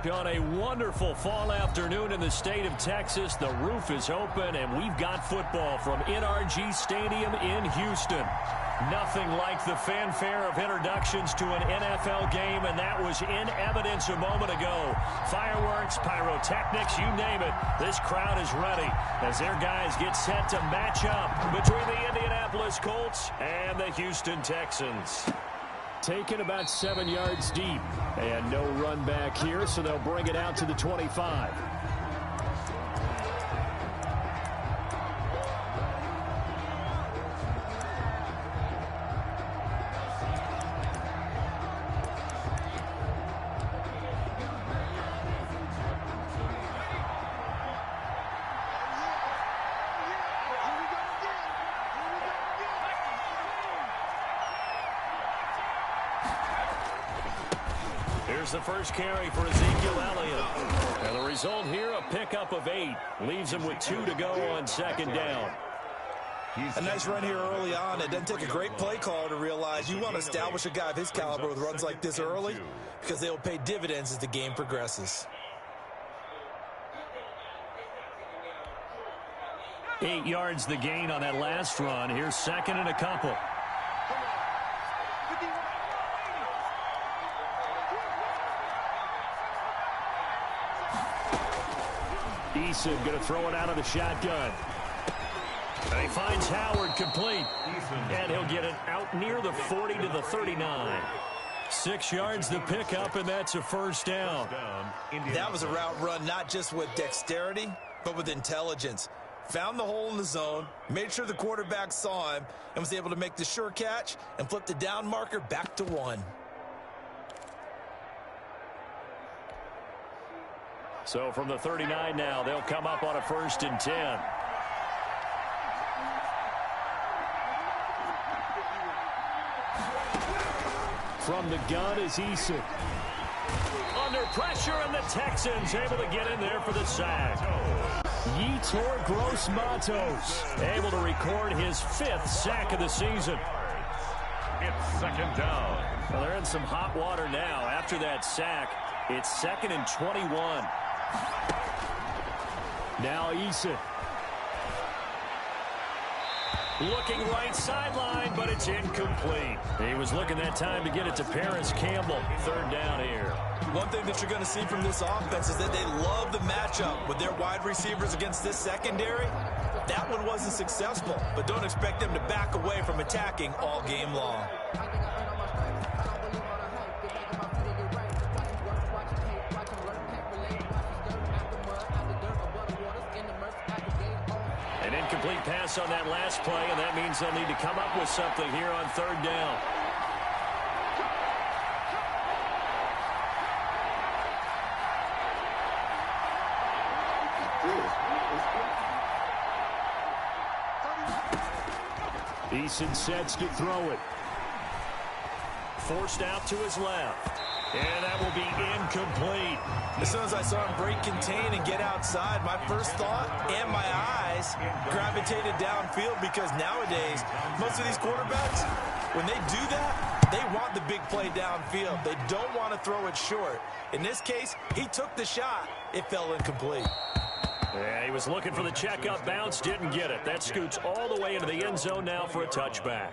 On a wonderful fall afternoon in the state of Texas, the roof is open, and we've got football from NRG Stadium in Houston. Nothing like the fanfare of introductions to an NFL game, and that was in evidence a moment ago. Fireworks, pyrotechnics, you name it. This crowd is ready as their guys get set to match up between the Indianapolis Colts and the Houston Texans. Taken about 7 yards deep, and no run back here, so they'll bring it out to the 25. Here's the first carry for Ezekiel Elliott. And the result here, a pickup of 8. Leaves him with 2 to go on second down. A nice run here early on. It doesn't take a great play caller to realize you want to establish a guy of his caliber with runs like this early because they will pay dividends as the game progresses. 8 yards the gain on that last run. Here's second and a couple. Eason going to throw it out of the shotgun. And he finds Howard complete. And he'll get it out near the 40 to the 39. 6 yards the pickup, and that's a first down. That was a route run not just with dexterity, but with intelligence. Found the hole in the zone, made sure the quarterback saw him, and was able to make the sure catch and flip the down marker back to 1. So from the 39 now, they'll come up on a 1st and 10. From the gun is Eason. Under pressure, and the Texans able to get in there for the sack. Yetur Gross-Matos able to record his 5th sack of the season. It's second down. Well, they're in some hot water now. After that sack, it's 2nd and 21. Now Eason. Looking right sideline, but it's incomplete. He was looking that time to get it to Paris Campbell. 3rd down here. One thing that you're going to see from this offense is that they love the matchup with their wide receivers against this secondary. That one wasn't successful, but don't expect them to back away from attacking all game long. An incomplete pass on that last play, and that means they'll need to come up with something here on 3rd down. Eason sets to throw it. Forced out to his left. And that will be incomplete. As soon as I saw him break contain and get outside, my first thought and my eyes gravitated downfield because nowadays, most of these quarterbacks, when they do that, they want the big play downfield. They don't want to throw it short. In this case, he took the shot. It fell incomplete. Yeah, he was looking for the checkup bounce, didn't get it. That scoots all the way into the end zone now for a touchback.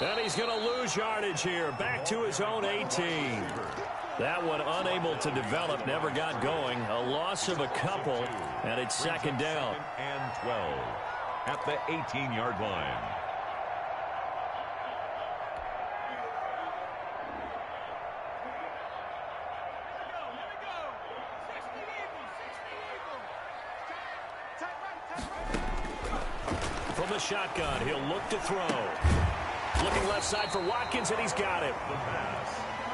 And he's going to lose yardage here. Back to his own 18. That one unable to develop, never got going. A loss of a couple, and it's 2nd down. And 12 at the 18-yard line. From the shotgun, he'll look to throw. Looking left side for Watkins, and he's got it.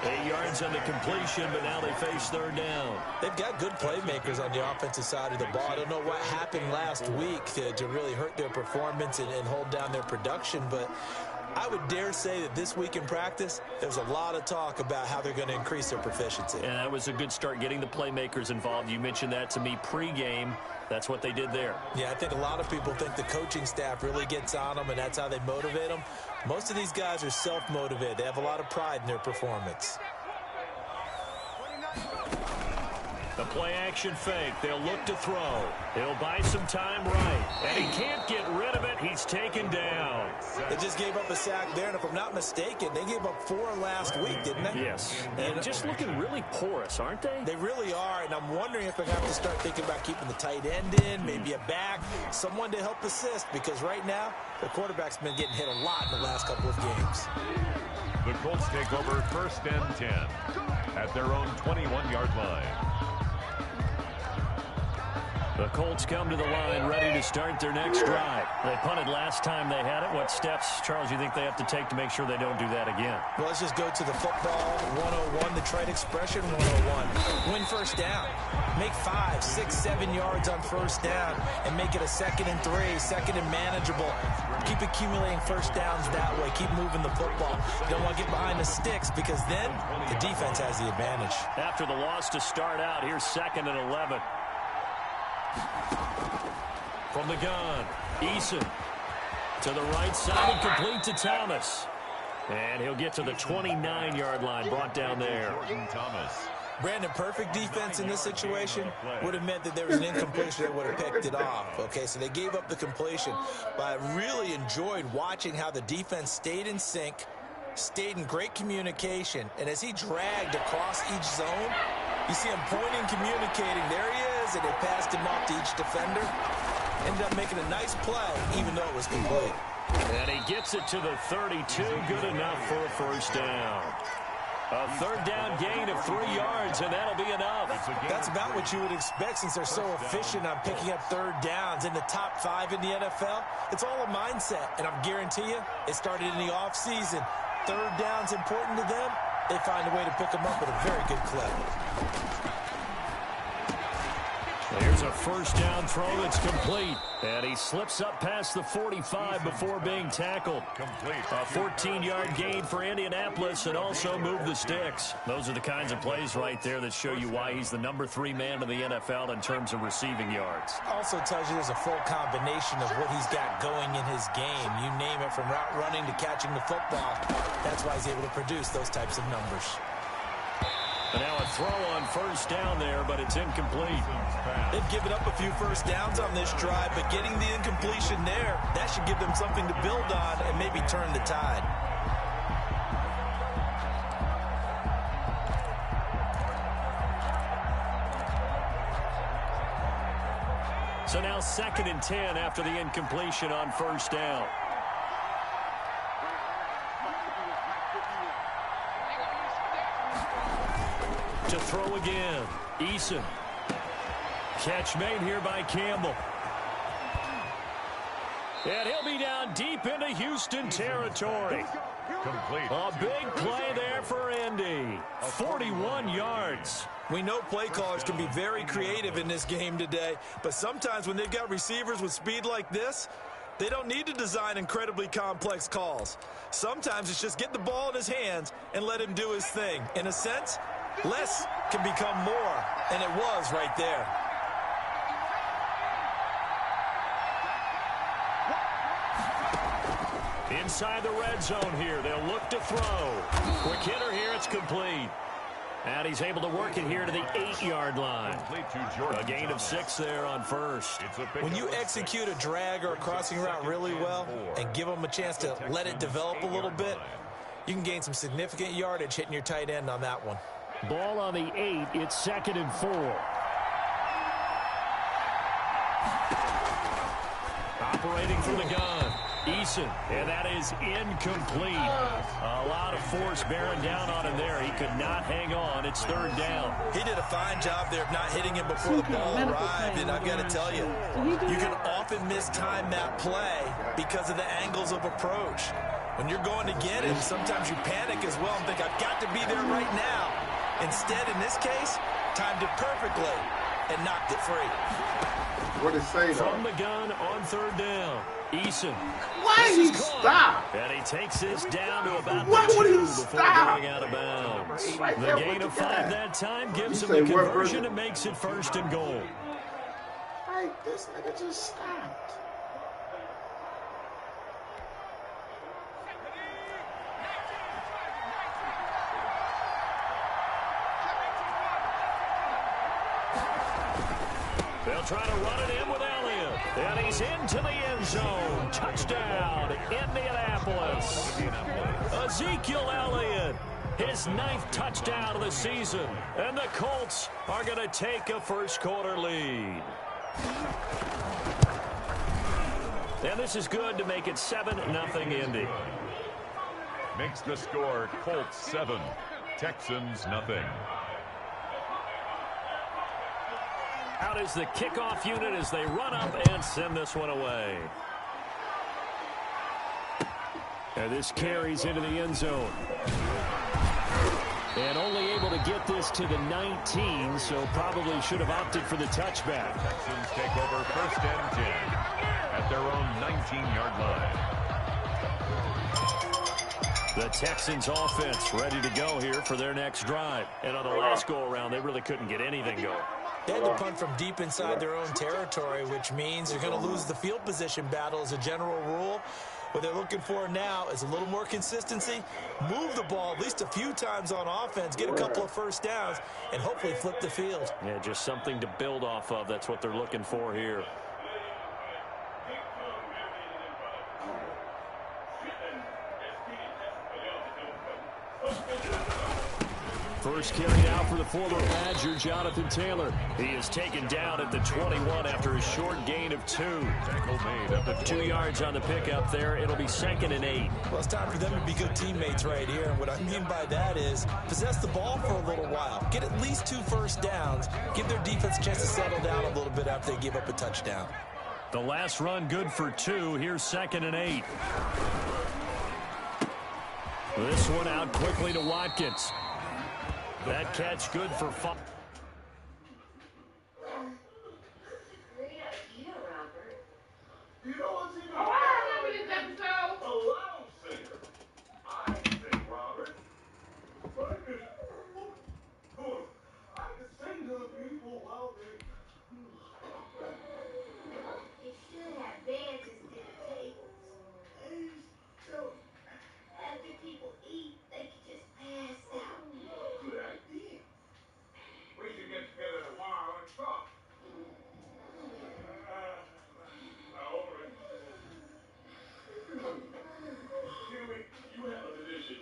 8 yards on the completion, but now they face third down. They've got good playmakers on the offensive side of the ball. I don't know what happened last week to really hurt their performance and hold down their production, but I would dare say that this week in practice, there's a lot of talk about how they're going to increase their proficiency. And that was a good start, getting the playmakers involved. You mentioned that to me pregame. That's what they did there. Yeah, I think a lot of people think the coaching staff really gets on them, and that's how they motivate them. Most of these guys are self-motivated. They have a lot of pride in their performance. The play-action fake. They'll look to throw. He'll buy some time right. And he can't get rid of it. He's taken down. They just gave up a sack there, and if I'm not mistaken, they gave up 4 last week, didn't they? Yes. And just looking really porous, aren't they? They really are, and I'm wondering if they have to start thinking about keeping the tight end in, maybe a back, someone to help assist, because right now, the quarterback's been getting hit a lot in the last couple of games. The Colts take over 1st and 10 at their own 21-yard line. The Colts come to the line ready to start their next drive. They punted last time they had it. What steps, Charles, you think they have to take to make sure they don't do that again? Well, let's just go to the football 101, the trade expression 101. Win first down. Make 5, 6, 7 yards on first down and make it a 2nd and 3, 2nd and manageable. Keep accumulating first downs that way. Keep moving the football. You don't want to get behind the sticks because then the defense has the advantage. After the loss to start out, here's 2nd and 11. From the gun, Eason to the right side and complete to Thomas. And he'll get to the 29-yard line, brought down there. Thomas. Brandon, perfect defense in this situation would have meant that there was an incompletion that would have picked it off. Okay, so they gave up the completion. But I really enjoyed watching how the defense stayed in sync, stayed in great communication. And as he dragged across each zone, you see him pointing, communicating. There he is, and they passed him off to each defender. Ended up making a nice play, even though it was complete. And he gets it to the 32. Good enough for a first down. A third down gain of 3 yards, and that'll be enough. That's about what you would expect since they're so efficient on picking up third downs in the top 5 in the NFL. It's all a mindset, and I guarantee you, it started in the offseason. Third down's important to them. They find a way to pick them up with a very good clip. Here's a first down throw that's complete. And he slips up past the 45 before being tackled. Complete. A 14-yard gain for Indianapolis and also move the sticks. Those are the kinds of plays right there that show you why he's the number 3 man in the NFL in terms of receiving yards. Also tells you there's a full combination of what he's got going in his game. You name it, from route running to catching the football. That's why he's able to produce those types of numbers. And now a throw on first down there, but it's incomplete. They've given up a few first downs on this drive, but getting the incompletion there, that should give them something to build on and maybe turn the tide. So now 2nd and 10 after the incompletion on first down. To throw again, Eason. Catch made here by Campbell. And he'll be down deep into Houston territory. Complete. A big play there for Indy. 41 yards. We know play callers can be very creative in this game today, but sometimes when they've got receivers with speed like this, they don't need to design incredibly complex calls. Sometimes it's just get the ball in his hands and let him do his thing. In a sense, less can become more, and it was right there. Inside the red zone here, they'll look to throw. Quick hitter here, it's complete. And he's able to work it here to the 8-yard line. A gain of 6 there on first. When you execute a drag or a crossing route really well and give them a chance to let it develop a little bit, you can gain some significant yardage hitting your tight end on that one. Ball on the 8. It's 2nd and 4. Operating from the gun, Eason, and that is incomplete. A lot of force bearing down on him there. He could not hang on. It's 3rd down. He did a fine job there of not hitting him before the ball arrived, and I've got to tell you, you can often mistime that play because of the angles of approach. When you're going to get it, sometimes you panic as well and think, I've got to be there right now. Instead, in this case, timed it perfectly and knocked it free. What did it say, though? From the gun on third down, Eason. Why did he stop? And he takes this down to about Why the would 2 he before stop? going out of bounds. Right The there gain with of the 5 guy. that time gives You him the say what conversion version? and makes it 1st and goal. Like, this nigga just stopped. They'll try to run it in with Elliott. And he's into the end zone. Touchdown, Indianapolis. Ezekiel Elliott, his 9th touchdown of the season. And the Colts are going to take a first-quarter lead. And this is good to make it 7-0 Indy. Makes the score Colts 7, Texans nothing. Out is the kickoff unit as they run up and send this one away. And this carries into the end zone. And only able to get this to the 19, so probably should have opted for the touchback. Texans take over 1st and 10 at their own 19-yard line. The Texans offense ready to go here for their next drive. And on the last go-around, they really couldn't get anything going. They had to punt from deep inside their own territory, which means they're going to lose the field position battle as a general rule. What they're looking for now is a little more consistency, move the ball at least a few times on offense, get a couple of first downs, and hopefully flip the field. Yeah, just something to build off of. That's what they're looking for here. First carried out for the former Badger, Jonathan Taylor. He is taken down at the 21 after a short gain of 2. Tackle made at the 2 yards on the pickup there. It'll be 2nd and 8. Well, it's time for them to be good teammates right here. And what I mean by that is possess the ball for a little while. Get at least 2 first downs. Give their defense a chance to settle down a little bit after they give up a touchdown. The last run good for 2. Here's 2nd and 8. This one out quickly to Watkins. That catch good for 5. Great idea, Robert. You know what's even Oh, I remember this episode. a loud singer? I sing, Robert. But I can sing to the people while they... They should have bands instead of tables. So, After people eat, they can just pass out. good idea. We should get together tomorrow and talk. Huey, you have a position.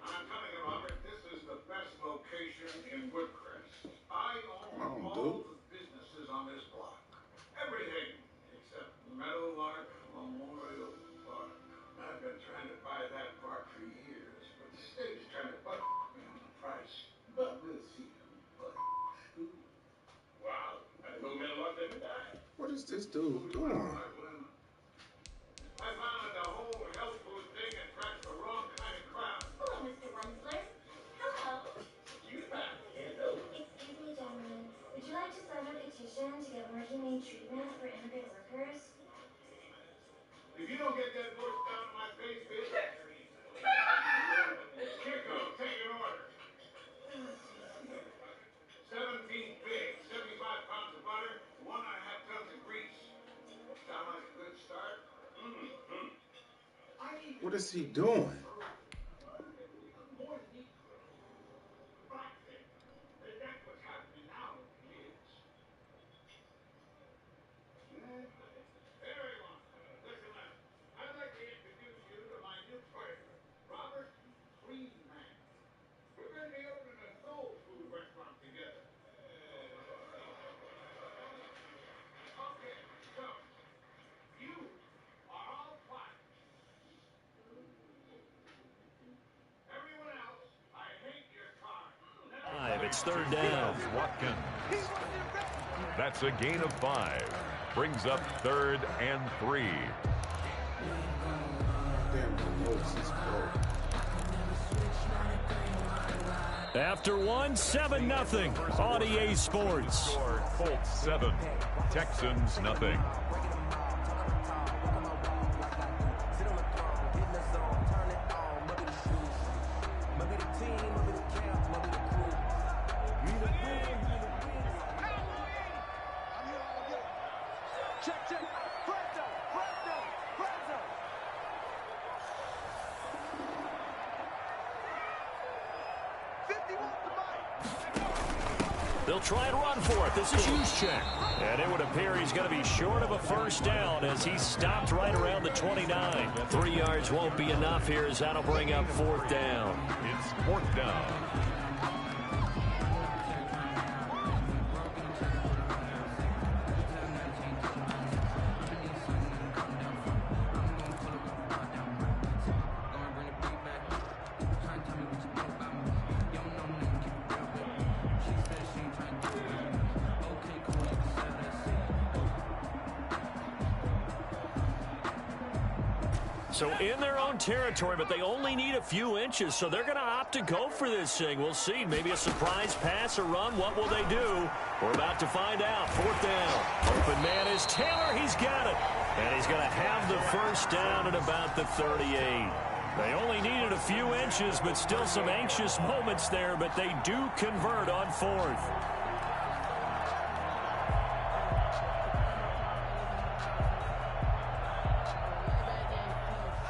I'm telling you, Robert, this is the best location in Woodcrest. I own all the businesses on this block. Everything except Meadowlark Memorial Park. I've been trying to buy that park for years, but the state is trying to butt me on the price. But we'll see. Wow, I told Meadowlark they would die. What is this dude doing? I found that the whole health food thing attracts the wrong kind of crowd. Hello, Mr. Wensler. Hello. You back, kiddo. Excuse me, gentlemen. Would you like to sign a petition to get more humane treatment for immigrant workers? If you don't get that voice down in my face, bitch. Kicko, take an order. 17 big, 75 pounds of butter, 1.5 tons of grease. Sound like a good start? What is he doing? That's what's happening now, kids. Everyone, listen up. I'd like to introduce you to my new partner, Robert Friedman. We're going to be opening a soul food restaurant together. Okay, so you are all fired. It's third down. Watkins. That's a gain of 5. Brings up 3rd and 3. After 1, 7-0 on EA Sports. Colts 7, Texans nothing. They'll try and run for it. This is Juszczyk. And it would appear he's going to be short of a first down as he stopped right around the 29. 3 yards won't be enough here as that'll bring up 4th down. It's 4th down. So in their own territory, but they only need a few inches, so they're going to opt to go for this thing. We'll see. Maybe a surprise pass or run. What will they do? We're about to find out. 4th down. Open man is Taylor. He's got it. And he's going to have the first down at about the 38. They only needed a few inches, but still some anxious moments there, but they do convert on 4th.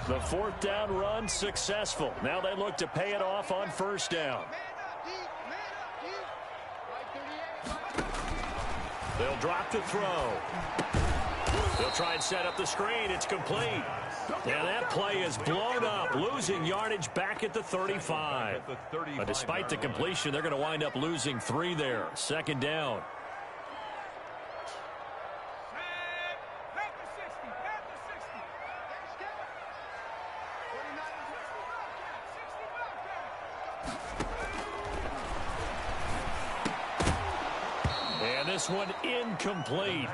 The 4th down run successful. Now they look to pay it off on 1st down. They'll drop the throw. They'll try and set up the screen. It's complete. And that play is blown up, losing yardage back at the 35. But despite the completion, they're going to wind up losing 3 there. 2nd down. This one incomplete.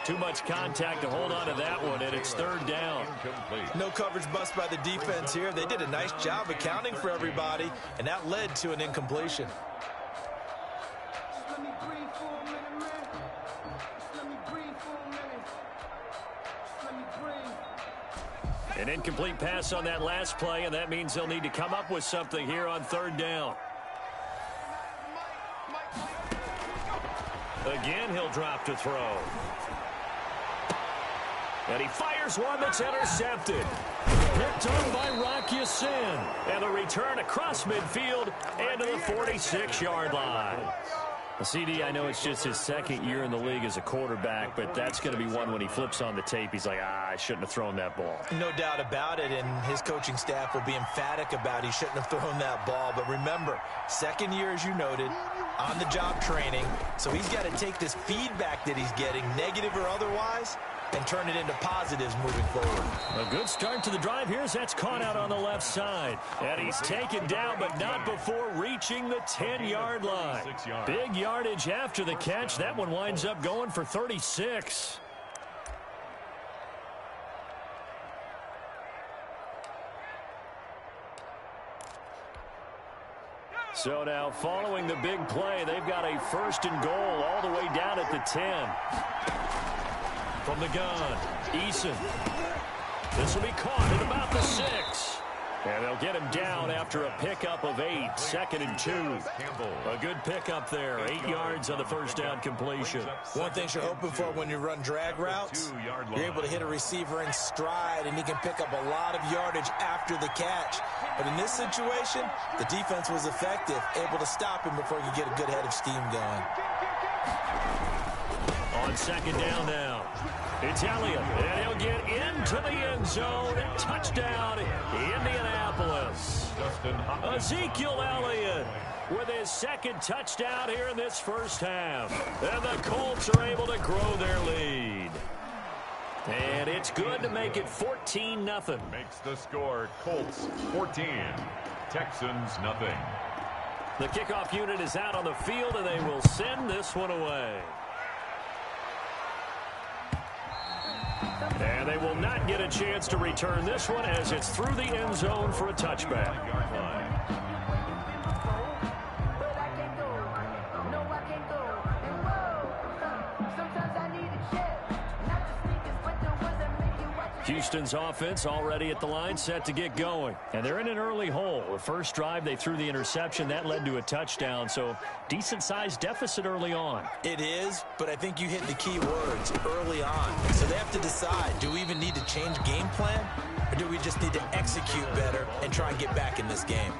Too much contact to hold on to that one, and it's 3rd down. No coverage bust by the defense here. They did a nice job accounting for everybody, and that led to an incompletion. An incomplete pass on that last play, and that means they'll need to come up with something here on 3rd down. Again, he'll drop to throw. And he fires one that's intercepted. Picked up by Rocky Sin. And a return across midfield and to the 46-yard line. CD, I know it's just his 2nd year in the league as a quarterback, but that's going to be one when he flips on the tape. He's like, I shouldn't have thrown that ball. No doubt about it, and his coaching staff will be emphatic about he shouldn't have thrown that ball. But remember, 2nd year, as you noted, on-the-job training, so he's got to take this feedback that he's getting, negative or otherwise, and turn it into positives moving forward. A good start to the drive here as that's caught out on the left side. And he's taken down, but not before reaching the 10-yard line. Big yardage after the catch. That one winds up going for 36. So now following the big play, they've got a 1st and goal all the way down at the 10. From the gun, Eason. This will be caught at about the 6. And they'll get him down after a pickup of 8. 2nd and 2. A good pickup there. 8 yards on the 1st down completion. One thing you're hoping for when you run drag routes, you're able to hit a receiver in stride, and he can pick up a lot of yardage after the catch. But in this situation, the defense was effective, able to stop him before he could get a good head of steam going. On 2nd down now, it's Elliott, and he'll get into the end zone. Touchdown, Indianapolis. Ezekiel Elliott with his 2nd touchdown here in this 1st half. And the Colts are able to grow their lead. And it's good to make it 14-0. Makes the score Colts 14, Texans nothing. The kickoff unit is out on the field, and they will send this one away. And they will not get a chance to return this one as it's through the end zone for a touchback. Houston's offense already at the line, set to get going. And they're in an early hole. The first drive, they threw the interception. That led to a touchdown, so decent-sized deficit early on. It is, but I think you hit the key words, early on. So they have to decide, do we even need to change game plan, or do we just need to execute better and try and get back in this game?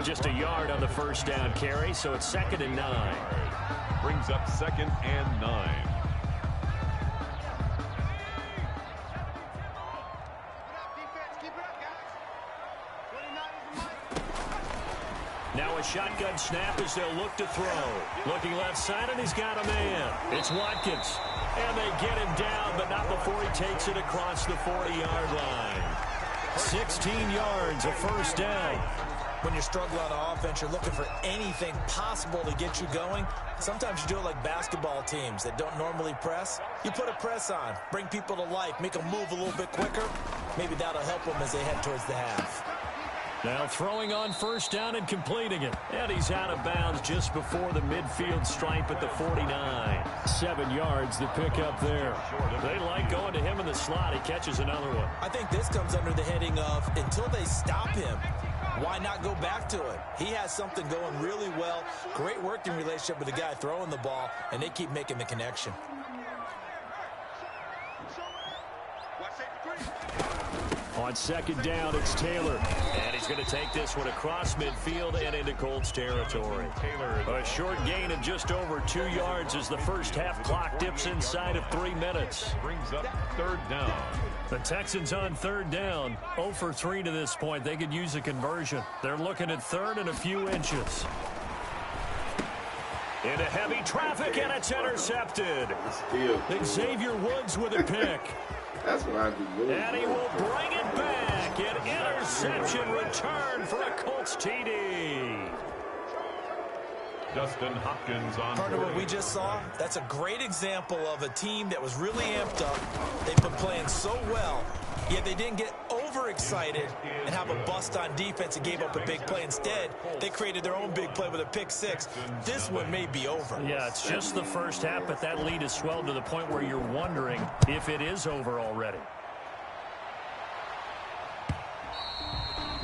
Just a yard on the first down carry, so it's 2nd and 9. Brings up 2nd and 9. Now a shotgun snap as they'll look to throw. Looking left side, and he's got a man. It's Watkins. And they get him down, but not before he takes it across the 40-yard line. 16 yards, a first down. When you're struggling on offense, you're looking for anything possible to get you going. Sometimes you do it like basketball teams that don't normally press. You put a press on, bring people to life, make them move a little bit quicker. Maybe that'll help them as they head towards the half. Now throwing on first down and completing it. And he's out of bounds just before the midfield stripe at the 49. 7 yards the pick up there. They like going to him in the slot. He catches another one. I think this comes under the heading of until they stop him, why not go back to it? He has something going really well. Great working relationship with the guy throwing the ball, and they keep making the connection. On 2nd down, it's Taylor. And he's going to take this one across midfield and into Colts territory. A short gain of just over 2 yards as the first half clock dips inside of 3 minutes. Brings up 3rd down. The Texans on 3rd down. 0 for 3 to this point. They could use a conversion. They're looking at 3rd and a few inches. Into heavy traffic, and it's intercepted. Xavier Woods with a pick. That's what I do. And he will bring it back. An interception return for a Colts TD. Dustin Hopkins on Part of what we just saw, that's a great example of a team that was really amped up. They've been playing so well, yet they didn't get overexcited and have a bust on defense and gave up a big play. Instead, they created their own big play with a pick 6. This one may be over. Yeah, it's just the first half, but that lead has swelled to the point where you're wondering if it is over already.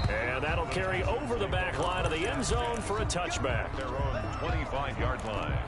And that'll carry over the back line of the end zone for a touchback. Their own 25-yard line.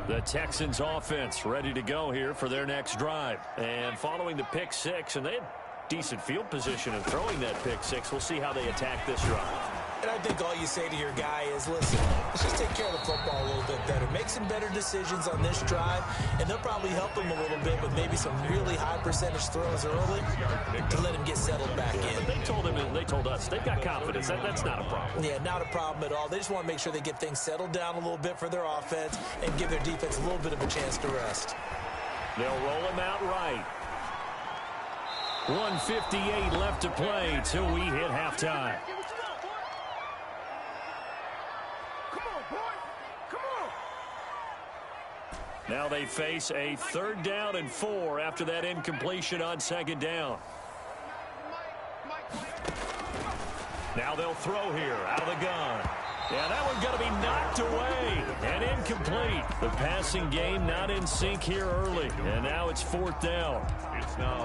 The Texans offense ready to go here for their next drive. And following the pick 6, and they had decent field position in throwing that pick 6. We'll see how they attack this drive. And I think all you say to your guy is, listen, let's just take care of the football a little bit better. Make some better decisions on this drive, and they'll probably help him a little bit with maybe some really high percentage throws early to let him get settled back in. But they told him, and they told us, they've got confidence. That's not a problem. Yeah, not a problem at all. They just want to make sure they get things settled down a little bit for their offense and give their defense a little bit of a chance to rest. They'll roll him out right. 1:58 left to play till we hit halftime. Now they face a 3rd down and 4 after that incompletion on 2nd down. Now they'll throw here out of the gun. Yeah, that one's going to be knocked away and incomplete. The passing game not in sync here early, and now it's 4th down.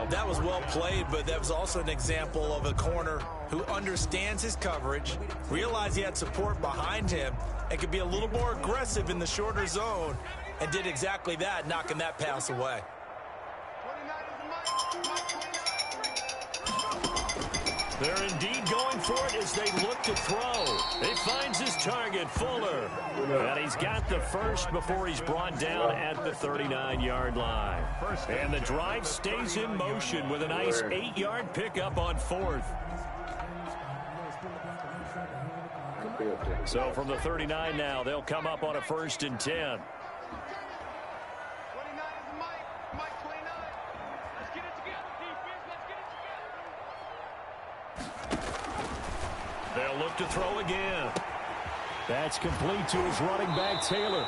That was well played, but that was also an example of a corner who understands his coverage, realized he had support behind him, and could be a little more aggressive in the shorter zone, and did exactly that, knocking that pass away. They're indeed going for it as they look to throw. He finds his target, Fuller. And he's got the first before he's brought down at the 39-yard line. And the drive stays in motion with a nice 8-yard pickup on 4th. So from the 39 now, they'll come up on a 1st and 10. They'll look to throw again. That's complete to his running back, Taylor.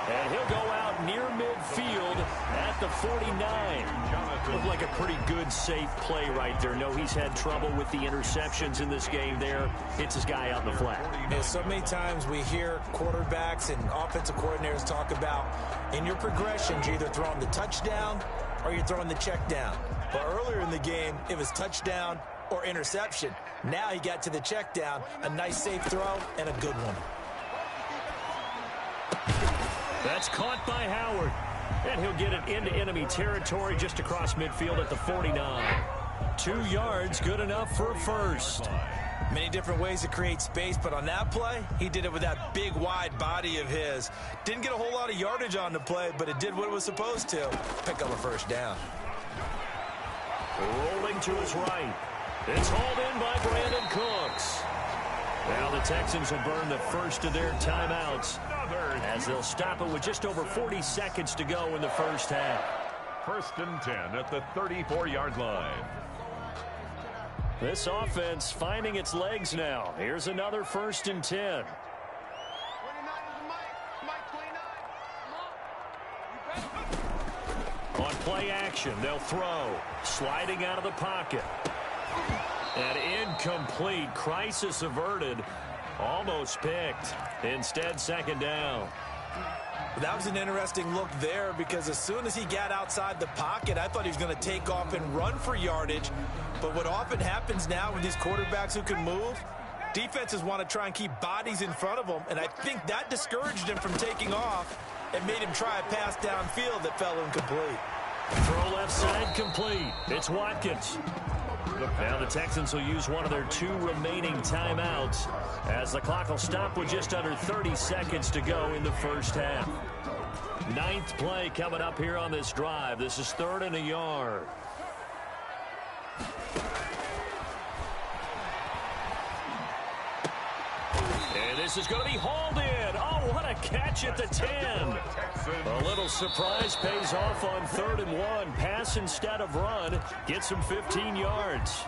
And he'll go out near midfield at the 49. Looked like a pretty good, safe play right there. No, he's had trouble with the interceptions in this game there. Hits his guy out in the flat. Yeah, so many times we hear quarterbacks and offensive coordinators talk about in your progressions, you're either throwing the touchdown or you're throwing the check down. But earlier in the game, it was touchdown or interception. Now he got to the check down, a nice safe throw, and a good one. That's caught by Howard. And he'll get it into enemy territory just across midfield at the 49. 2 yards, good enough for a first. Many different ways to create space, but on that play, he did it with that big, wide body of his. Didn't get a whole lot of yardage on the play, but it did what it was supposed to. Pick up a first down. Rolling to his right. It's hauled in by Brandon Cooks. Now the Texans will burn the first of their timeouts as they'll stop it with just over 40 seconds to go in the first half. 1st and 10 at the 34-yard line. This offense finding its legs now. Here's another 1st and 10. On play action, they'll throw. Sliding out of the pocket. And incomplete. Crisis averted. Almost picked. Instead, 2nd down. That was an interesting look there because as soon as he got outside the pocket, I thought he was going to take off and run for yardage. But what often happens now with these quarterbacks who can move, defenses want to try and keep bodies in front of them, and I think that discouraged him from taking off and made him try a pass downfield that fell incomplete. Throw left side complete. It's Watkins. Now the Texans will use one of their 2 remaining timeouts as the clock will stop with just under 30 seconds to go in the first half. 9th play coming up here on this drive. This is 3rd and a yard. And this is going to be hauled in. Oh, what a catch at the 10. A little surprise pays off on 3rd and 1. Pass instead of run. Gets him 15 yards.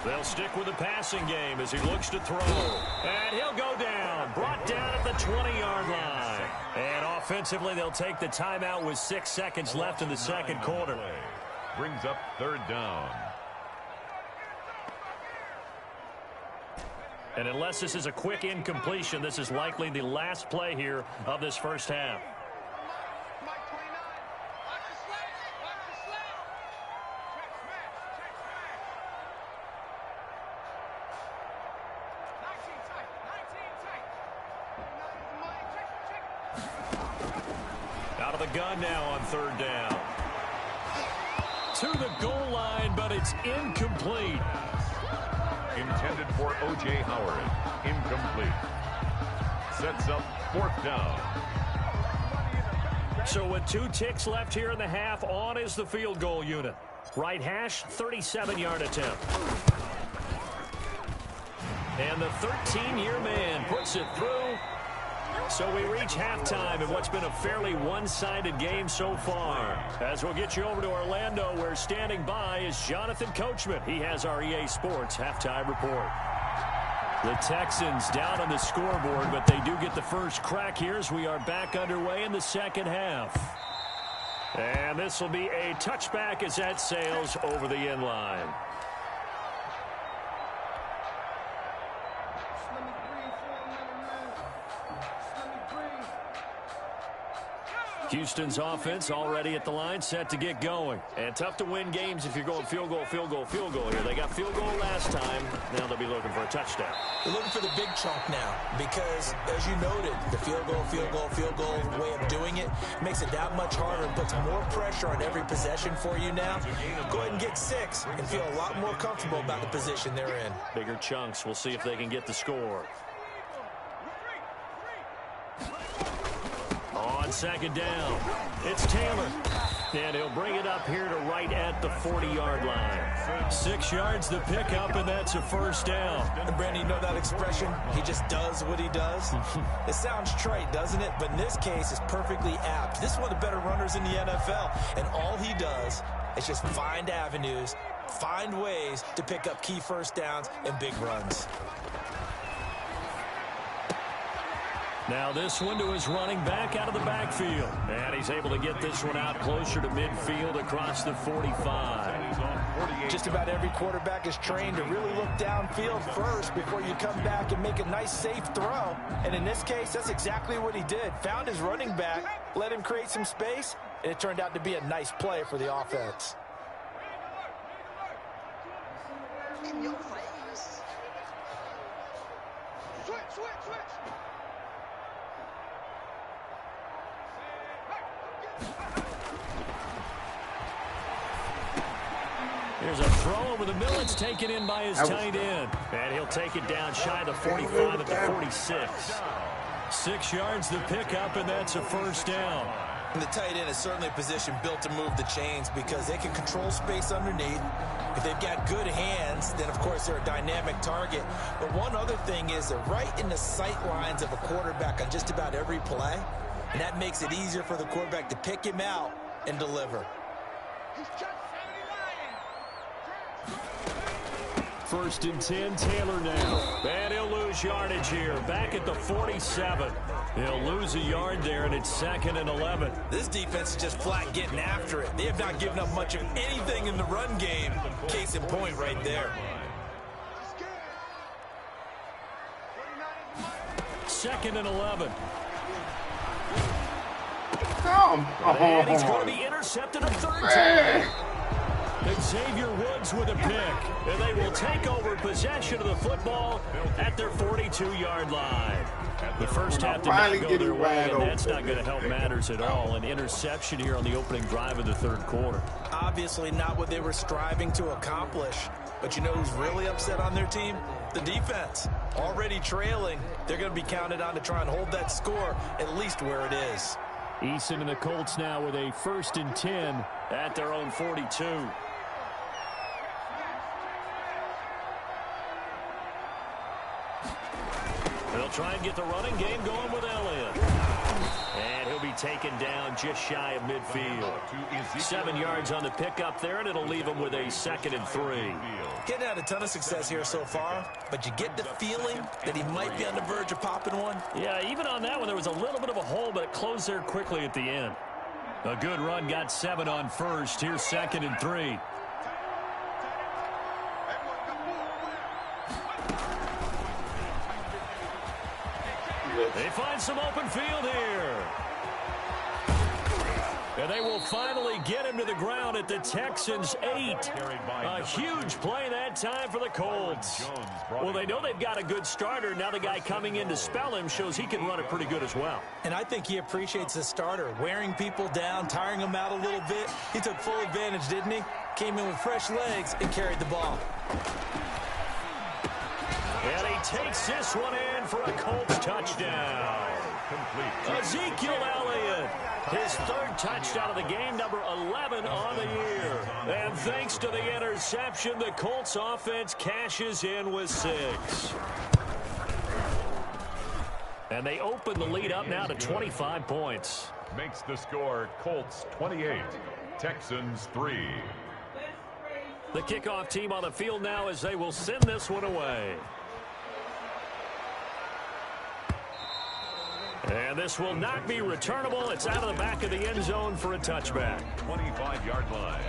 They'll stick with the passing game as he looks to throw. And he'll go down. Brought down at the 20-yard line. And offensively, they'll take the timeout with 6 seconds left in the second quarter. Brings up 3rd down. And unless this is a quick incompletion, this is likely the last play here of this first half. Out of the gun now on 3rd down. To the goal line, but it's incomplete. Intended for O.J. Howard. Incomplete. Sets up 4th down. So with 2 ticks left here in the half, on is the field goal unit. Right hash, 37-yard attempt. And the 13-year man puts it through. So we reach halftime in what's been a fairly one-sided game so far. As we'll get you over to Orlando, where standing by is Jonathan Coachman. He has our EA Sports halftime report. The Texans down on the scoreboard, but they do get the first crack here as we are back underway in the second half. And this will be a touchback as that sails over the end line. Houston's offense already at the line, set to get going. And tough to win games if you're going field goal, field goal, field goal here. They got field goal last time. Now they'll be looking for a touchdown. They're looking for the big chunk now because, as you noted, the field goal way of doing it it, makes it that much harder and puts more pressure on every possession for you now. Go ahead and get 6 and feel a lot more comfortable about the position they're in. Bigger chunks. We'll see if they can get the score. On second down, it's Taylor. And he'll bring it up here to right at the 40-yard line. 6 yards the pickup, and that's a first down. And Brandon, you know that expression? He just does what he does. It sounds trite, doesn't it? But in this case, it's perfectly apt. This is one of the better runners in the NFL. And all he does is just find avenues, find ways to pick up key first downs and big runs. Now this one to his running back out of the backfield. And he's able to get this one out closer to midfield across the 45. Just about every quarterback is trained to really look downfield first before you come back and make a nice, safe throw. And in this case, that's exactly what he did. Found his running back, let him create some space, and it turned out to be a nice play for the offense. In your face. Switch. Here's a throw over the middle. It's taken in by his tight end. And he'll take it down shy of the 45 at the 46. 6 yards the pickup, and that's a first down. And the tight end is certainly a position built to move the chains because they can control space underneath. If they've got good hands, then, of course, they're a dynamic target. But one other thing is they're right in the sight lines of a quarterback on just about every play. And that makes it easier for the quarterback to pick him out and deliver. First and 10, Taylor now. And he'll lose yardage here. Back at the 47. He'll lose a yard there, and it's 2nd and 11. This defense is just flat getting after it. They have not given up much of anything in the run game. Case in point right there. 2nd and 11. And he's going to be intercepted a third time. And Xavier Woods with a pick. And they will take over possession of the football at their 42-yard line. The first half did not go their way, and that's not going to help matters at all. An interception here on the opening drive of the third quarter. Obviously not what they were striving to accomplish. But you know who's really upset on their team? The defense. Already trailing. They're going to be counted on to try and hold that score at least where it is. Eason and the Colts now with a 1st and 10 at their own 42. They'll try and get the running game going with Elliott. And he'll be taken down just shy of midfield. 7 yards on the pickup there, and it'll leave him with a 2nd and 3. Getting had a ton of success here so far, but you get the feeling that he might be on the verge of popping one. Yeah, even on that one, there was a little bit of a hole, but it closed there quickly at the end. A good run, got 7 on first. Here's 2nd and 3. They find some open field here. And they will finally get him to the ground at the Texans' 8. A huge play that time for the Colts. Well, they know they've got a good starter. Now the guy coming in to spell him shows he can run it pretty good as well. And I think he appreciates the starter, wearing people down, tiring them out a little bit. He took full advantage, didn't he? Came in with fresh legs and carried the ball. And he takes this one in for a Colts touchdown. Ezekiel Elliott, his 3rd touchdown of the game, number 11 on the year. And thanks to the interception, the Colts offense cashes in with 6. And they open the lead up now to 25 points. Makes the score Colts 28, Texans 3. The kickoff team on the field now as they will send this one away. And this will not be returnable. It's out of the back of the end zone for a touchback. 25-yard line.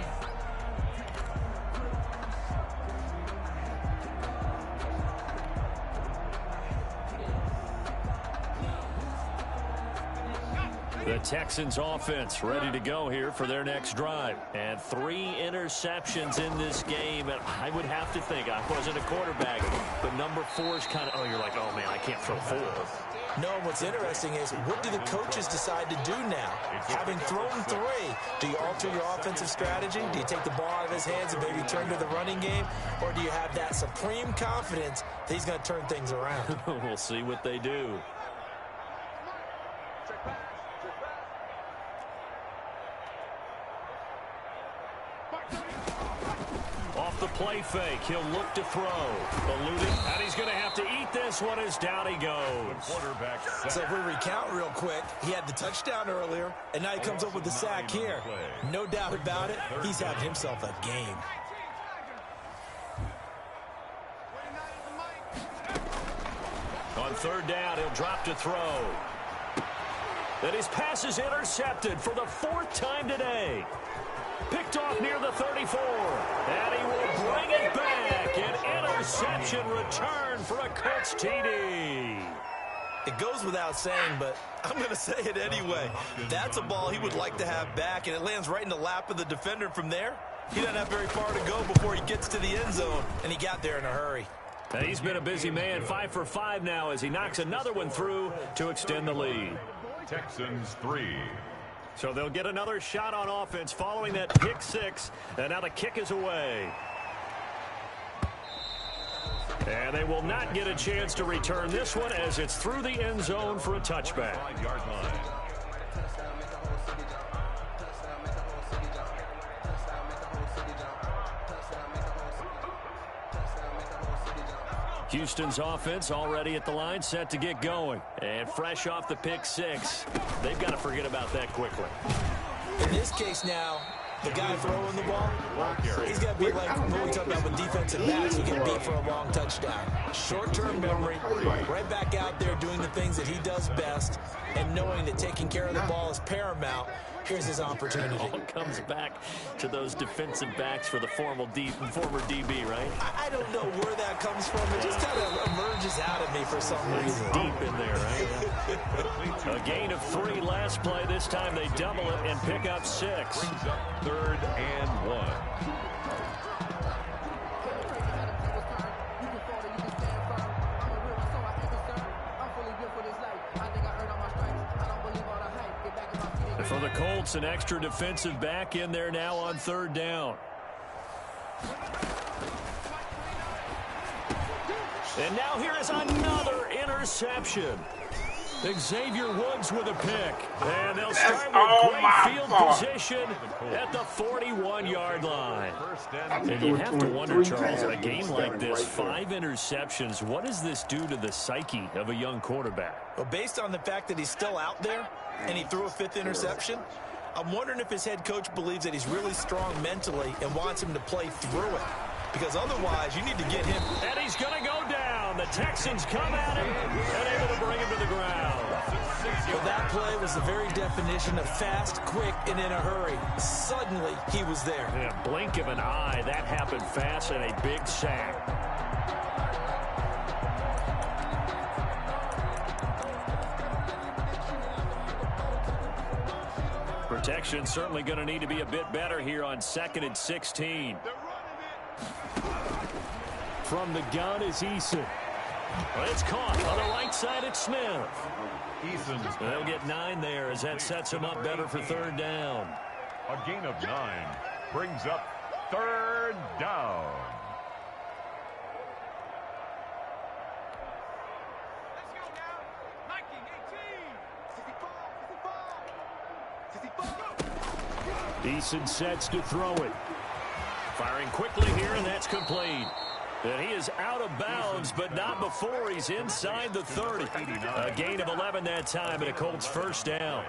The Texans offense ready to go here for their next drive. And 3 interceptions in this game. And I would have to think, I wasn't a quarterback, but number 4 is kind of, oh, you're like, oh, man, I can't throw 4. No, what's interesting is, what do the coaches decide to do now? Having thrown 3, do you alter your offensive strategy? Do you take the ball out of his hands and maybe turn to the running game? Or do you have that supreme confidence that he's going to turn things around? We'll see what they do. Off the play fake, he'll look to throw. Eluding, and he's going to have to eat this one as down he goes. So if we recount real quick, he had the touchdown earlier, and now he comes up with the sack here. No doubt about it, he's having himself a game. On 3rd down, he'll drop to throw. And his pass is intercepted for the 4th time today. Picked off near the 34. And he will bring it back. An interception return for a Colts TD. It goes without saying, but I'm going to say it anyway. That's a ball he would like to have back, and it lands right in the lap of the defender from there. He doesn't have very far to go before he gets to the end zone, and he got there in a hurry. And he's been a busy man, 5 for 5 now as he knocks another one through to extend the lead. Texans 3. So they'll get another shot on offense following that pick 6, and now the kick is away. And they will not get a chance to return this one as it's through the end zone for a touchback. 5-yard line. Houston's offense already at the line, set to get going. And fresh off the pick 6, they've got to forget about that quickly. In this case now, the guy throwing the ball, he's got to be like what we talk about with defensive backs who get beat for a long touchdown. Short-term memory, right back out there doing the things that he does best, and knowing that taking care of the ball is paramount. Here's his opportunity. All comes back to those defensive backs for the former DB, right? I don't know where that comes from. It just kind of emerges out of me for some reason. Deep in there, right? A gain of 3 last play. This time they double it and pick up 6. Brings up 3rd and 1. For the Colts, an extra defensive back in there now on 3rd down. And now here is another interception. Xavier Woods with a pick. And they'll start with great field position at the 41-yard line. And you have to wonder, Charles, in a game like this, 5 interceptions, what does this do to the psyche of a young quarterback? Well, based on the fact that he's still out there and he threw a 5th interception, I'm wondering if his head coach believes that he's really strong mentally and wants him to play through it. Because otherwise, you need to get him. And he's going to go down. The Texans come at him and able to bring him to the ground. Well, that play was the very definition of fast, quick, and in a hurry. Suddenly, he was there. In a blink of an eye, that happened fast and a big sack. Protection certainly going to need to be a bit better here on 2nd and 16. From the gun is Eason. Well, it's caught on the right side at Smith. Eason's They'll get 9 there as that sets him up better for 3rd down. a gain of 9 brings up 3rd down. Eason sets to throw it. Firing quickly here, and that's complete. And he is out of bounds, but not before he's inside the 30. A gain of 11 that time, and a Colts 1st down.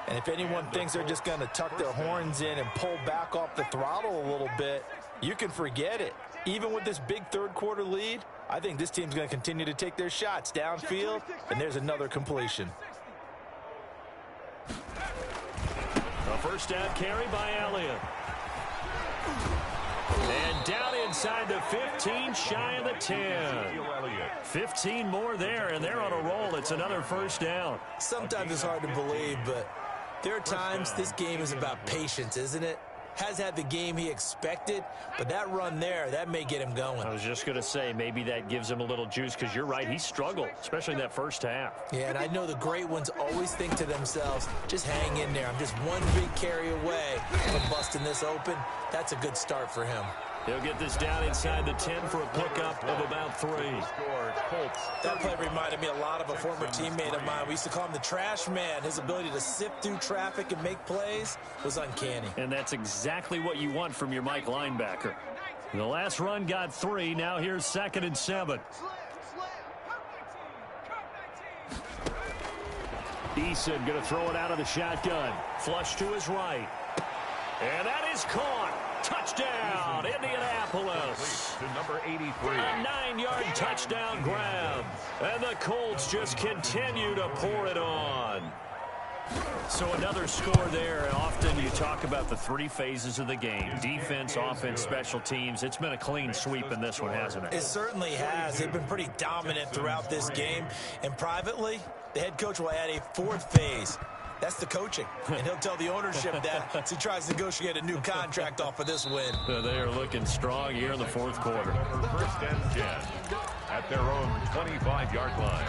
And if anyone thinks they're just going to tuck their horns in and pull back off the throttle a little bit, you can forget it. Even with this big 3rd quarter lead, I think this team's going to continue to take their shots downfield, and there's another completion. A 1st down carry by Elliott. And down inside the 15, shy of the 10. 15 more there, and they're on a roll. It's another 1st down. Sometimes it's hard to believe, but there are times this game is about patience, isn't it? has had the game he expected, but that run there, that may get him going. I was just going to say, maybe that gives him a little juice, because you're right, he struggled, especially in that first half. Yeah, and I know the great ones always think to themselves, just hang in there. I'm just one big carry away from busting this open. That's a good start for him. He'll get this down inside the 10 for a pickup of about 3. That play reminded me a lot of a former teammate of mine. We used to call him the trash man. His ability to sift through traffic and make plays was uncanny. And that's exactly what you want from your Mike linebacker. The last run got 3. Now here's 2nd and 7. Eason going to throw it out of the shotgun. Flush to his right. And that is caught. Touchdown, Indianapolis. To number 83. A 9-yard touchdown grab. And the Colts just continue to pour it on. So another score there. Often you talk about the 3 phases of the game. Defense, offense, special teams. It's been a clean sweep in this one, hasn't it? It certainly has. They've been pretty dominant throughout this game. And privately, the head coach will add a 4th phase. That's the coaching. And he'll tell the ownership that as he tries to negotiate a new contract off of this win. They are looking strong here in the 4th quarter. First and 10 at their own 25-yard line.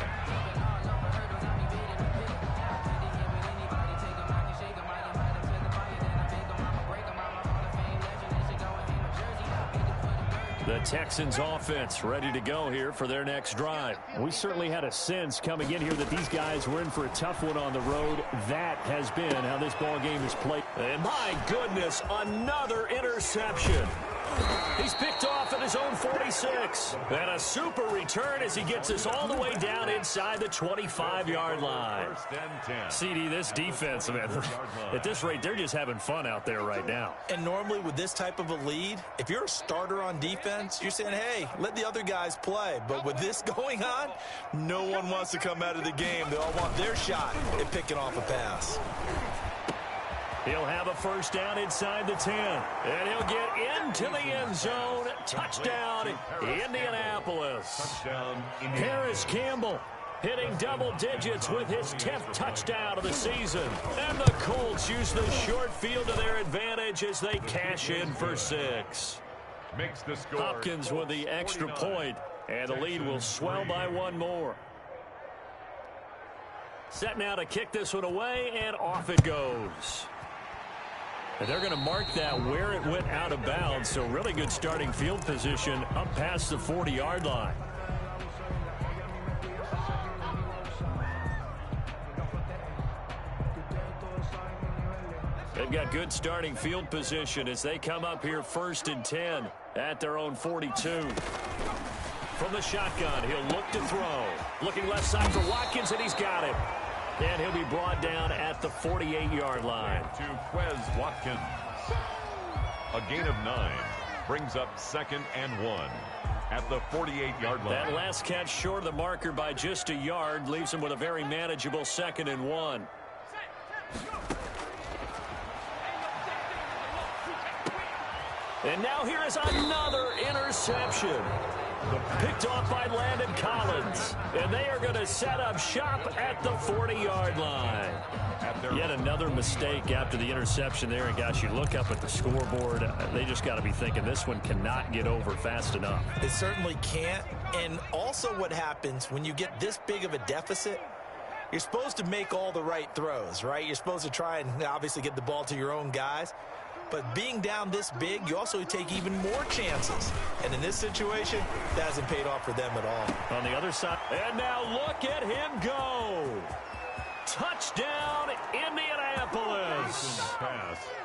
The Texans offense ready to go here for their next drive. We certainly had a sense coming in here that these guys were in for a tough one on the road. That has been how this ball game is played. And my goodness, another interception. He's picked off at his own 46. And a super return as he gets us all the way down inside the 25-yard line. First and 10. CD, this defense, man, at this rate, they're just having fun out there right now. And normally with this type of a lead, if you're a starter on defense, you're saying, hey, let the other guys play. But with this going on, no one wants to come out of the game. They all want their shot at picking off a pass. He'll have a first down inside the 10. And he'll get into the end zone. Touchdown, Indianapolis. Touchdown, Paris Campbell hitting double digits with his 10th touchdown of the season. And the Colts use the short field to their advantage as they cash in for 6. Makes the score. Hopkins with the extra point, and the lead will swell by 1 more. Set now to kick this one away, and off it goes. And they're going to mark that where it went out of bounds, so really good starting field position up past the 40-yard line. They've got good starting field position as they come up here 1st and 10 at their own 42. From the shotgun, he'll look to throw. Looking left side for Watkins, and he's got it. And he'll be brought down at the 48-yard line. To Quez Watkins. A gain of 9 brings up 2nd and 1 at the 48-yard line. That last catch short of the marker by just a yard leaves him with a very manageable 2nd and 1. And now here is another interception. Picked off by Landon Collins. And they are going to set up shop at the 40-yard line. Yet another mistake after the interception there. And, gosh, you look up at the scoreboard. They just got to be thinking this one cannot get over fast enough. It certainly can't. And also what happens when you get this big of a deficit, you're supposed to make all the right throws, right? You're supposed to try and obviously get the ball to your own guys. But being down this big, you also take even more chances. And in this situation, that hasn't paid off for them at all. On the other side, and now look at him go. Touchdown, Indianapolis.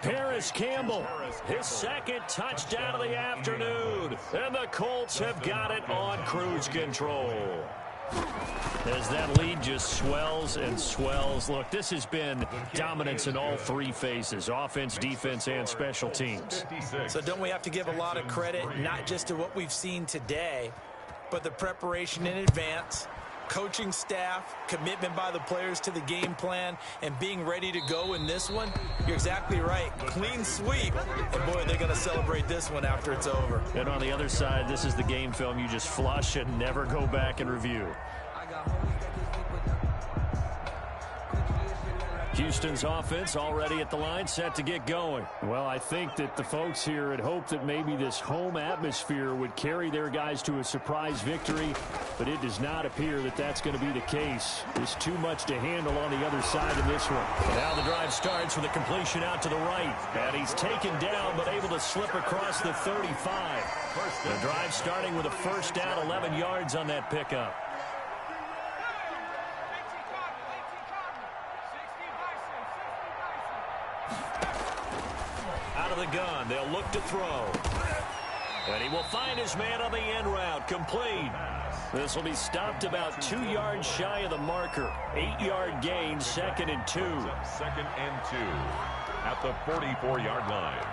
Paris Campbell, his 2nd touchdown of the afternoon. And the Colts have got it on cruise control. As that lead just swells and swells. Look, this has been dominance in all 3 phases, offense, defense, and special teams. So don't we have to give a lot of credit, not just to what we've seen today, but the preparation in advance, coaching staff, commitment by the players to the game plan, and being ready to go in this one? You're exactly right. Clean sweep. And, boy, they're going to celebrate this one after it's over. And on the other side, this is the game film you just flush and never go back and review. Houston's offense already at the line, set to get going. Well, I think that the folks here had hoped that maybe this home atmosphere would carry their guys to a surprise victory, but it does not appear that that's going to be the case. There's too much to handle on the other side in this one. Now the drive starts with a completion out to the right, and he's taken down but able to slip across the 35. The drive starting with a first down, 11 yards on that pickup. Out of the gun, they'll look to throw. And he will find his man on the end route, complete. This will be stopped about 2 yards shy of the marker. 8-yard gain, 2nd and 2. 2nd and 2 at the 44-yard line.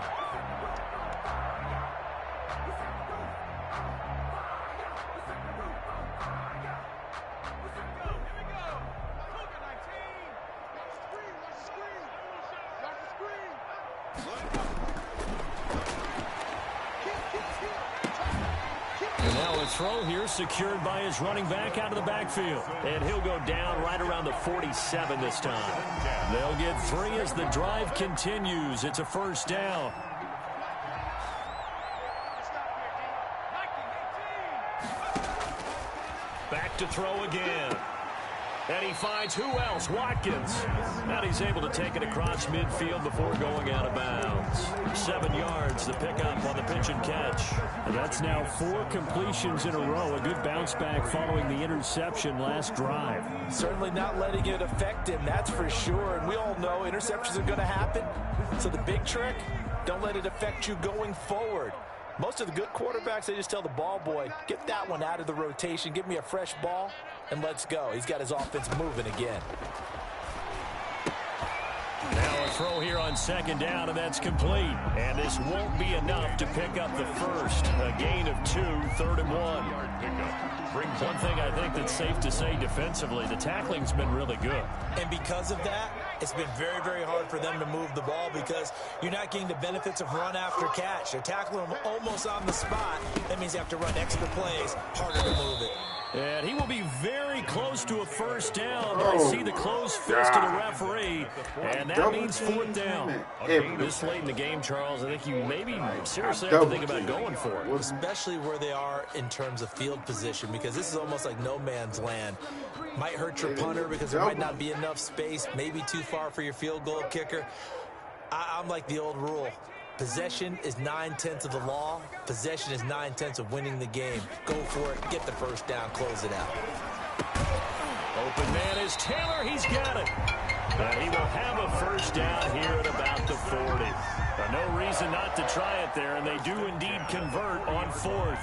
Throw here secured by his running back out of the backfield. And he'll go down right around the 47 this time. They'll get 3 as the drive continues. It's a first down. Back to throw again. And he finds who else? Watkins. And he's able to take it across midfield before going out of bounds. 7 yards, the pickup on the pitch and catch. And that's now 4 completions in a row. A good bounce back following the interception last drive. Certainly not letting it affect him, that's for sure. And we all know interceptions are going to happen. So the big trick, don't let it affect you going forward. Most of the good quarterbacks, they just tell the ball boy, get that one out of the rotation, give me a fresh ball, and let's go. He's got his offense moving again. Now a throw here on 2nd down, and that's complete. And this won't be enough to pick up the first. A gain of 2, 3rd and 1. One thing I think that's safe to say defensively, the tackling's been really good. And because of that, it's been very, very hard for them to move the ball because you're not getting the benefits of run after catch. They're tackling them almost on the spot. That means you have to run extra plays, harder to move it. And he will be very close to a first down. But I see the closed fist of the referee, and that means 4th down. This late in the game, Charles, I think you maybe seriously have to think about going for it. Especially where they are in terms of field position, because this is almost like no man's land. Might hurt your punter because there might not be enough space, maybe too far for your field goal kicker. I'm like the old rule. Possession is 9/10 of the law. Possession is 9/10 of winning the game. Go for it. Get the first down. Close it out. Open man is Taylor. He's got it. And he will have a first down here at about the 40. No reason not to try it there, and they do indeed convert on 4th.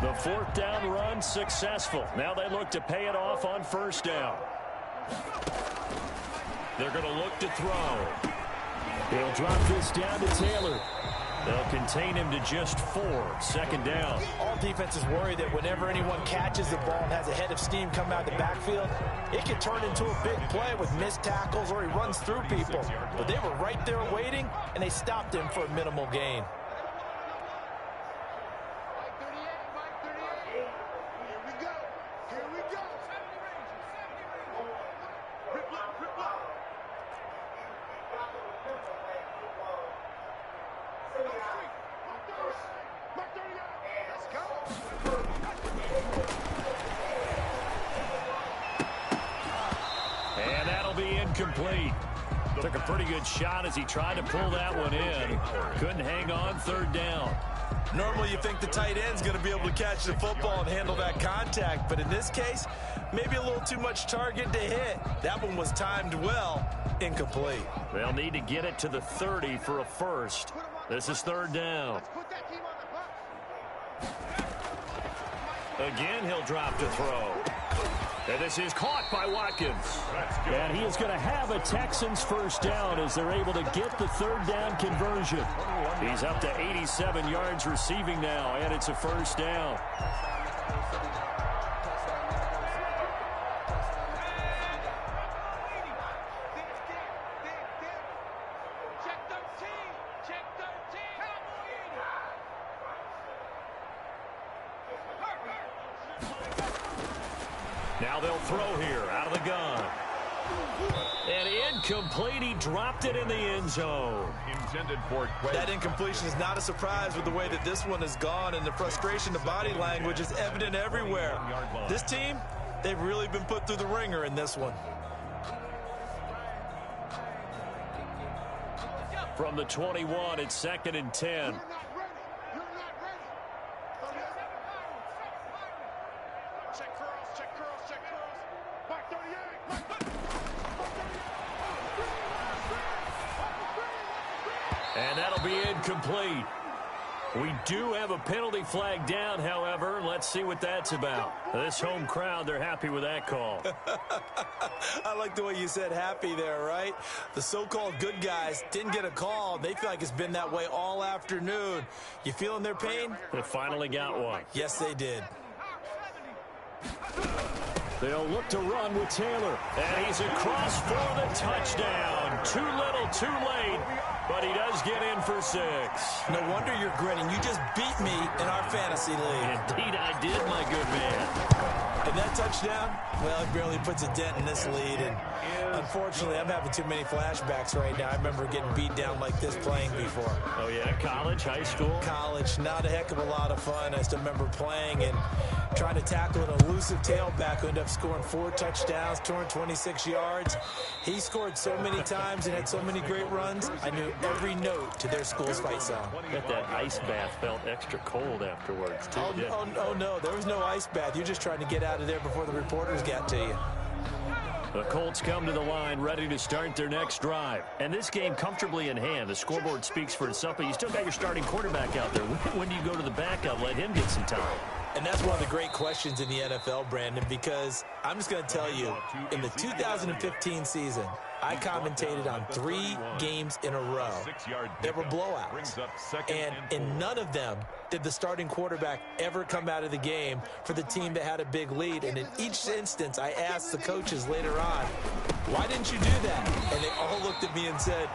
The 4th down run successful. Now they look to pay it off on 1st down. They're going to look to throw. They'll drop this down to Taylor. They'll contain him to just 4. 2nd down. All defenses worry that whenever anyone catches the ball and has a head of steam come out of the backfield, it can turn into a big play with missed tackles or he runs through people. But they were right there waiting, and they stopped him for a minimal gain. Incomplete. Took a pretty good shot as he tried to pull that one in. Couldn't hang on. 3rd down. Normally you think the tight end's going to be able to catch the football and handle that contact, but in this case, maybe a little too much target to hit. That one was timed well. Incomplete. They'll need to get it to the 30 for a first. This is 3rd down. Again, he'll drop to throw. And this is caught by Watkins. And he is going to have a Texans first down as they're able to get the 3rd down conversion. He's up to 87 yards receiving now, and it's a first down. Now they'll throw here out of the gun. And incomplete. He dropped it in the end zone. Intended for that incompletion is not a surprise with the way that this one has gone, and the frustration, the body language is evident everywhere. This team, they've really been put through the ringer in this one. From the 21, it's 2nd and 10. And that'll be incomplete. We do have a penalty flag down, however. Let's see what that's about. This home crowd, they're happy with that call. I like the way you said happy there, right? The so-called good guys didn't get a call. They feel like it's been that way all afternoon. You feeling their pain? They finally got one. Yes, they did. They'll look to run with Taylor. And he's across for the touchdown. Too little, too late. But he does get in for 6. No wonder you're grinning. You just beat me in our fantasy league. Indeed I did, my good man. And that touchdown, well, it barely puts a dent in this lead. And unfortunately, I'm having too many flashbacks right now. I remember getting beat down like this playing before. Oh, yeah? College, high school? College. Not a heck of a lot of fun. I still remember playing and trying to tackle an elusive tailback who ended up scoring 4 touchdowns, 226 yards. He scored so many times and had so many great runs. I knew every note to their school's fight song. Bet that ice bath felt extra cold afterwards, too. Oh, no. There was no ice bath. You're just trying to get out of there before the reporters got to you. The Colts come to the line ready to start their next drive. And this game comfortably in hand. The scoreboard speaks for itself, but you still got your starting quarterback out there. When do you go to the backup? Let him get some time. And that's one of the great questions in the NFL, Brandon, because I'm just going to tell you, in the 2015 season, I commentated on 3 games in a row. There were blowouts. And in none of them did the starting quarterback ever come out of the game for the team that had a big lead. And in each instance, I asked the coaches later on, why didn't you do that? And they all looked at me and said,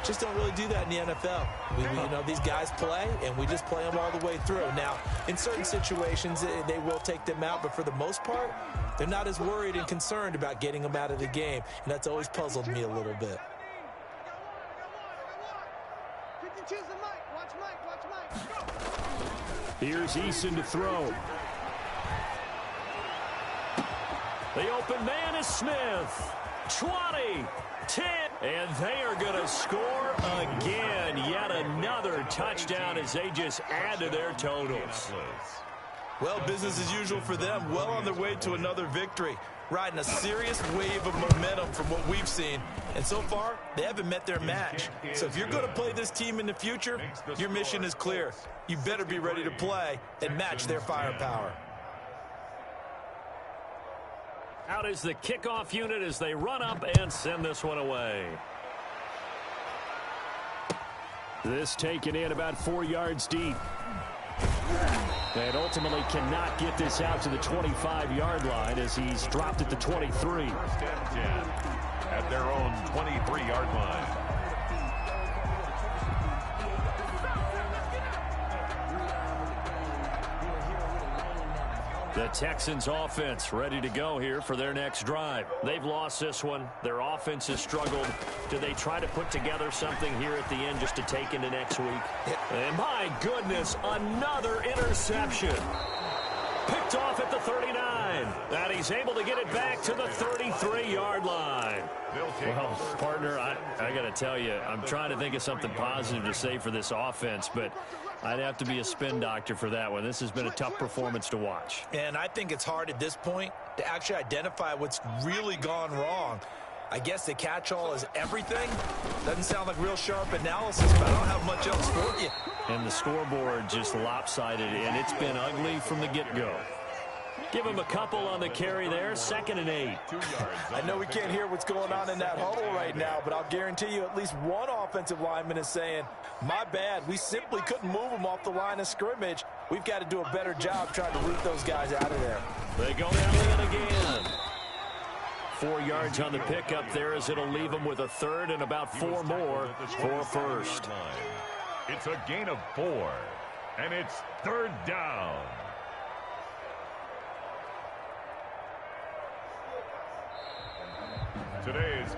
just don't really do that in the NFL. You know, these guys play, and we just play them all the way through. Now, in certain situations, they will take them out, but for the most part, they're not as worried and concerned about getting them out of the game, and that's always puzzled me a little bit. Here's Eason to throw. The open man is Smith. 20, 10, and they are going to score again. Yet another touchdown as they just add to their totals. Well, business as usual for them. Well on their way to another victory. Riding a serious wave of momentum from what we've seen. And so far, they haven't met their match. So if you're going to play this team in the future, your mission is clear. You better be ready to play and match their firepower. Out is the kickoff unit as they run up and send this one away. This taken in about 4 yards deep. And ultimately cannot get this out to the 25-yard line as he's dropped at the 23. First and 10 at their own 23-yard line. The Texans offense ready to go here for their next drive. They've lost this one. Their offense has struggled. Do they try to put together something here at the end just to take into next week? And my goodness, another interception. Picked off at the 39. And he's able to get it back to the 33-yard line. Well, partner, I got to tell you, I'm trying to think of something positive to say for this offense, but I'd have to be a spin doctor for that one. This has been a tough performance to watch. And I think it's hard at this point to actually identify what's really gone wrong. I guess the catch-all is everything. Doesn't sound like real sharp analysis, but I don't have much else for you. And the scoreboard just lopsided, and it's been ugly from the get-go. Give him a couple on the carry there. 2nd and 8. I know we can't hear what's going on in that huddle right now, but I'll guarantee you at least one offensive lineman is saying, my bad, we simply couldn't move them off the line of scrimmage. We've got to do a better job trying to root those guys out of there. They go down to it again. 4 yards on the pickup there as it'll leave them with a third and about 4 more for first. It's a gain of 4, and it's 3rd down. Today's